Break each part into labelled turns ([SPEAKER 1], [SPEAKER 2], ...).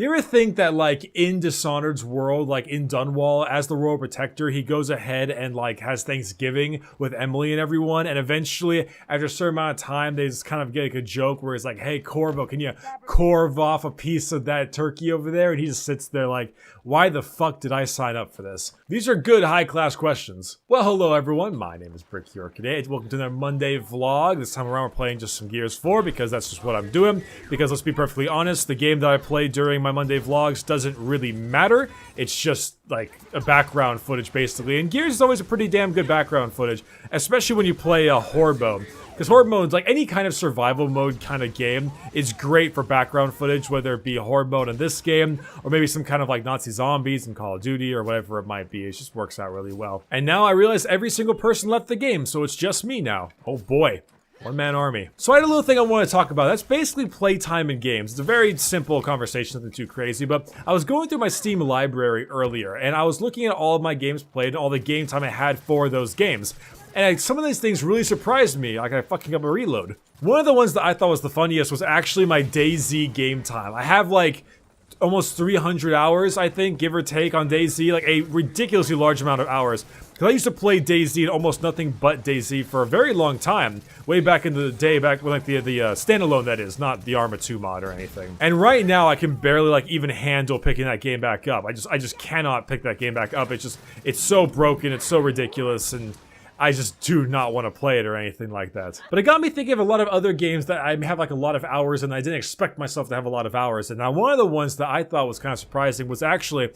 [SPEAKER 1] Do you ever think that, like, in Dishonored's world, like, in Dunwall, as the Royal Protector, he goes ahead and, like, has Thanksgiving with Emily and everyone, and eventually, after a certain amount of time, they just kind of get, like, a joke where it's like, hey, Corvo, can you carve off a piece of that turkey over there? And he just sits there like, why the fuck did I sign up for this? These are good, high-class questions. Well, hello, everyone. My name is Brick York today. Welcome to another Monday vlog. This time around, we're playing just some Gears 4 because that's just what I'm doing. Because let's be perfectly honest, the game that I played during my Monday vlogs doesn't really matter. It's just like a background footage, basically. And Gears is always a pretty damn good background footage, especially when you play a horde mode. Because horde modes, like any kind of survival mode kind of game, is great for background footage, whether it be horde mode in this game, or maybe some kind of like Nazi zombies in Call of Duty, or whatever it might be. It just works out really well. And now I realize every single person left the game, so it's just me now. Oh boy. One-man army. So I had a little thing I want to talk about. That's basically playtime in games. It's a very simple conversation, nothing too crazy, but I was going through my Steam library earlier, and I was looking at all of my games played and all the game time I had for those games. And some of these things really surprised me, like I fucking up a reload. One of the ones that I thought was the funniest was actually my DayZ game time. I have like almost 300 hours, I think, give or take, on DayZ, like a ridiculously large amount of hours. Because I used to play DayZ and almost nothing but DayZ for a very long time, way back in the day, back when like the standalone, that is, not the Arma 2 mod or anything. And right now, I can barely like even handle picking that game back up. I just cannot pick that game back up. It's so broken, it's so ridiculous, and I just do not want to play it or anything like that. But it got me thinking of a lot of other games that I have like a lot of hours and I didn't expect myself to have a lot of hours. And now one of the ones that I thought was kind of surprising was actually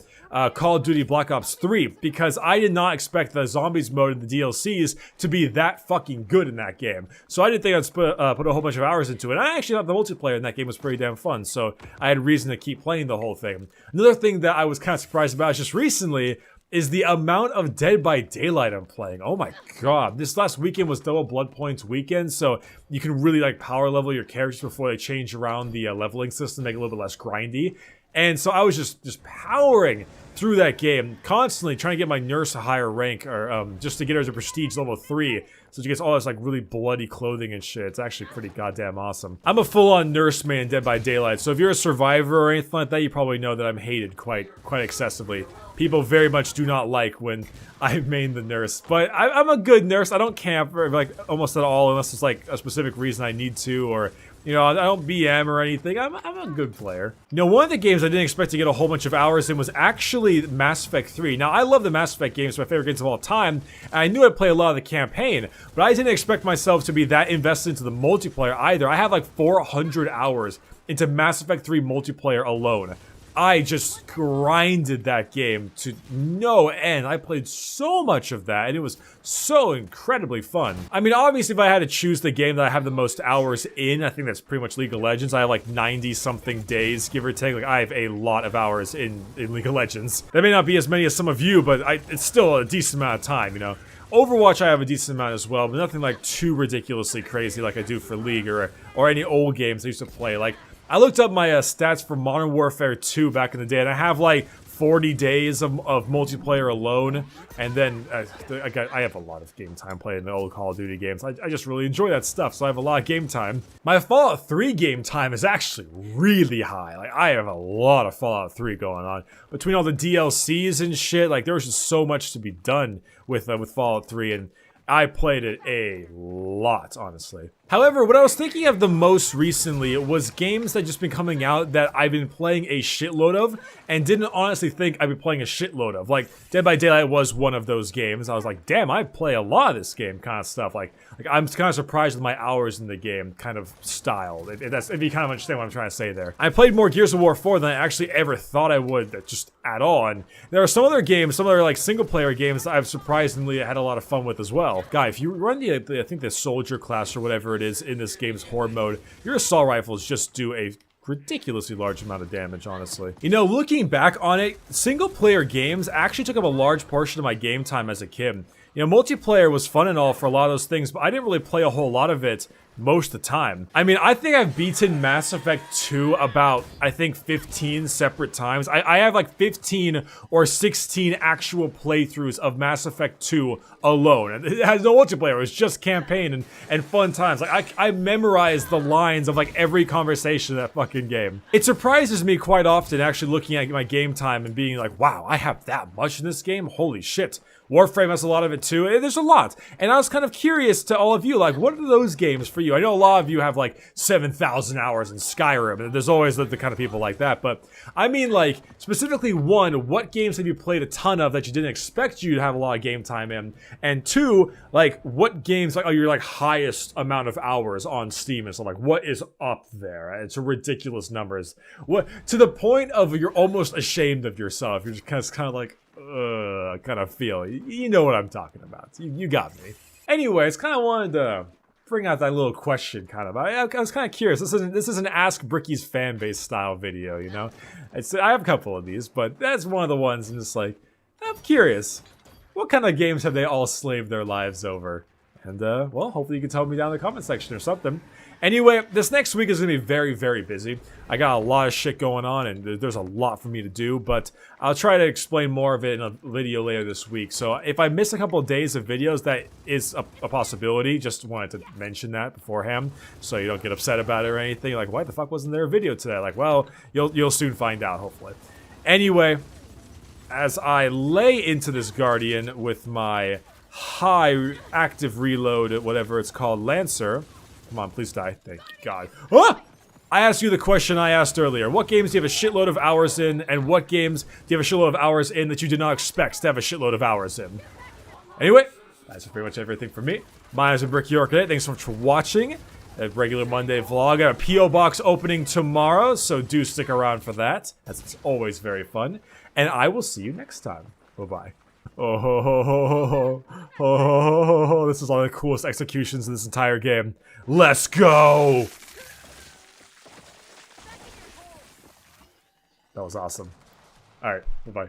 [SPEAKER 1] Call of Duty Black Ops 3, because I did not expect the zombies mode in the DLCs to be that fucking good in that game. So I didn't think I'd put a whole bunch of hours into it. And I actually thought the multiplayer in that game was pretty damn fun, so I had reason to keep playing the whole thing. Another thing that I was kind of surprised about just recently is the amount of Dead by Daylight I'm playing. Oh my god. This last weekend was double blood points weekend, so you can really like power level your characters before they change around the leveling system, make it a little bit less grindy. And so I was just powering through that game, constantly trying to get my nurse a higher rank, or just to get her to prestige level 3, so she gets all this like really bloody clothing and shit. It's actually pretty goddamn awesome. I'm a full-on nurse man in Dead by Daylight, so if you're a survivor or anything like that, you probably know that I'm hated quite excessively. People very much do not like when I main the nurse, but I'm a good nurse. I don't camp like almost at all unless it's like a specific reason I need to, or you know, I don't BM or anything. I'm a good player. You know, one of the games I didn't expect to get a whole bunch of hours in was actually Mass Effect 3. Now, I love the Mass Effect games, my favorite games of all time, and I knew I'd play a lot of the campaign, but I didn't expect myself to be that invested into the multiplayer either. I have like 400 hours into Mass Effect 3 multiplayer alone. I just grinded that game to no end. I played so much of that, and it was so incredibly fun. I mean, obviously, if I had to choose the game that I have the most hours in, I think that's pretty much League of Legends. I have like 90-something days, give or take. Like, I have a lot of hours in League of Legends. That may not be as many as some of you, but it's still a decent amount of time, you know? Overwatch I have a decent amount as well, but nothing like too ridiculously crazy like I do for League or any old games I used to play. Like, I looked up my stats for Modern Warfare 2 back in the day, and I have like 40 days of multiplayer alone, and then I have a lot of game time playing the old Call of Duty games. I just really enjoy that stuff, so I have a lot of game time. My Fallout 3 game time is actually really high. Like, I have a lot of Fallout 3 going on. Between all the DLCs and shit, like, there was just so much to be done with Fallout 3, and I played it a lot, honestly. However, what I was thinking of the most recently was games that just been coming out that I've been playing a shitload of and didn't honestly think I'd be playing a shitload of. Like, Dead by Daylight was one of those games. I was like, damn, I play a lot of this game kind of stuff. Like I'm kind of surprised with my hours in the game kind of style. If you kind of understand what I'm trying to say there. I played more Gears of War 4 than I actually ever thought I would, just at all. And there are some other games, some other like single player games that I've surprisingly had a lot of fun with as well. Guy, if you run I think the soldier class or whatever it is in this game's horde mode, your assault rifles just do a ridiculously large amount of damage, honestly. You know, looking back on it, single player games actually took up a large portion of my game time as a kid. You know, multiplayer was fun and all for a lot of those things, but I didn't really play a whole lot of it most of the time. I mean, I think I've beaten Mass Effect 2 about, I think, 15 separate times. I have like 15 or 16 actual playthroughs of Mass Effect 2 alone. And it has no multiplayer, it's just campaign and fun times. Like, I memorized the lines of like every conversation in that fucking game. It surprises me quite often actually looking at my game time and being like, wow, I have that much in this game? Holy shit. Warframe has a lot of it too. There's a lot. And I was kind of curious to all of you, like, what are those games for you? I know a lot of you have like 7,000 hours in Skyrim, and there's always the kind of people like that. But I mean, like, specifically one, what games have you played a ton of that you didn't expect you to have a lot of game time in? And two, like, what games like are your like highest amount of hours on Steam? And so like, what is up there? It's a ridiculous numbers. What, to the point of you're almost ashamed of yourself. You're just kind of like, kind of feel. You know what I'm talking about. You got me. Anyways, kind of wanted to bring out that little question, kind of. I was kind of curious. This is an Ask Bricky's fan base style video, you know? I have a couple of these, but that's one of the ones I'm just like, I'm curious. What kind of games have they all slaved their lives over? And, well, hopefully you can tell me down in the comment section or something. Anyway, this next week is going to be very, very busy. I got a lot of shit going on, and there's a lot for me to do, but I'll try to explain more of it in a video later this week. So if I miss a couple of days of videos, that is a possibility. Just wanted to mention that beforehand, so you don't get upset about it or anything. Like, why the fuck wasn't there a video today? Like, well, you'll soon find out, hopefully. Anyway, as I lay into this Guardian with my high active reload, whatever it's called, Lancer. Come on, please die. Thank God. Ah! I asked you the question I asked earlier. What games do you have a shitload of hours in, and what games do you have a shitload of hours in that you did not expect to have a shitload of hours in? Anyway, that's pretty much everything for me. My name is Brick York today. Thanks so much for watching. A regular Monday vlog. I got a P.O. Box opening tomorrow, so do stick around for that. That's always very fun. And I will see you next time. Bye-bye. Oh, ho, ho, ho, ho, ho, ho, ho, ho, ho. This is one of the coolest executions in this entire game. Let's go! That was awesome. Alright, bye-bye.